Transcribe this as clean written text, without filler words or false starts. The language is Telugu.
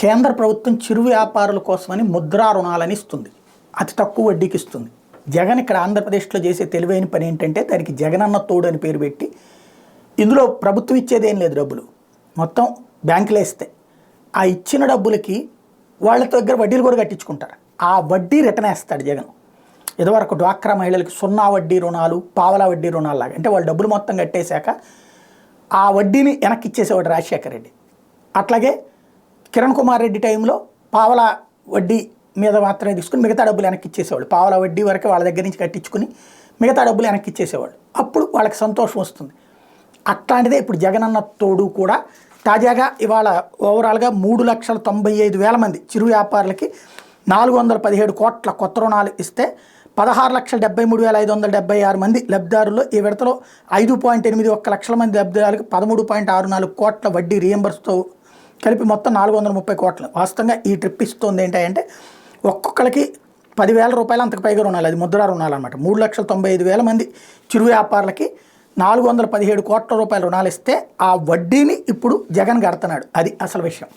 కేంద్ర ప్రభుత్వం చిరు వ్యాపారుల కోసమని ముద్రా రుణాలని ఇస్తుంది. అతి తక్కువ వడ్డీకి ఇస్తుంది. జగన్ ఇక్కడ ఆంధ్రప్రదేశ్లో చేసే తెలివైన పని ఏంటంటే దానికి జగనన్న తోడు అని పేరు పెట్టి ఇందులో ప్రభుత్వం ఇచ్చేది ఏం లేదు, డబ్బులు మొత్తం బ్యాంకులో ఇస్తాయి. ఆ ఇచ్చిన డబ్బులకి వాళ్ళ దగ్గర వడ్డీలు కూడా కట్టించుకుంటారు. ఆ వడ్డీ రిటర్న్ వేస్తాడు జగన్. ఇదివరకు డ్వాక్రా మహిళలకి 0 వడ్డీ రుణాలు, పావలా వడ్డీ రుణాలు లాగా, అంటే వాళ్ళు డబ్బులు మొత్తం కట్టేశాక ఆ వడ్డీని వెనక్కి ఇచ్చేసేవాడు రాజశేఖర రెడ్డి. అట్లాగే కిరణ్ కుమార్ రెడ్డి టైంలో పావలా వడ్డీ మీద మాత్రమే తీసుకుని మిగతా డబ్బులు వెనక్కి ఇచ్చేసేవాళ్ళు. పావలా వడ్డీ వరకు వాళ్ళ దగ్గర నుంచి కట్టించుకుని మిగతా డబ్బులు వెనక్కి ఇచ్చేసేవాళ్ళు. అప్పుడు వాళ్ళకి సంతోషం వస్తుంది. అట్లాంటిదే ఇప్పుడు జగనన్న తోడు కూడా తాజాగా ఇవాళ ఓవరాల్గా 3,95,000 మంది చిరు వ్యాపారులకి 417 కోట్ల కొత్త రుణాలు ఇస్తే 16,73,576 మంది లబ్ధిదారుల్లో ఈ విడతలో 5.81 లక్షల మంది లబ్ధిదారులకు 13.64 కోట్ల వడ్డీ రీఎంబర్స్తో కలిపి మొత్తం 430 కోట్లు. వాస్తవంగా ఈ ట్రిప్ ఇస్తుంది ఏంటంటే ఒక్కొక్కరికి 10,000 రూపాయలు అంతకు పైగా రుణాలు, అది ముద్రా రుణాలు అనమాట. 3,95,000 మంది చిరు వ్యాపారులకి 417 కోట్ల రూపాయల రుణాలు ఇస్తే ఆ వడ్డీని ఇప్పుడు జగన్ కడుతున్నాడు. అది అసలు విషయం.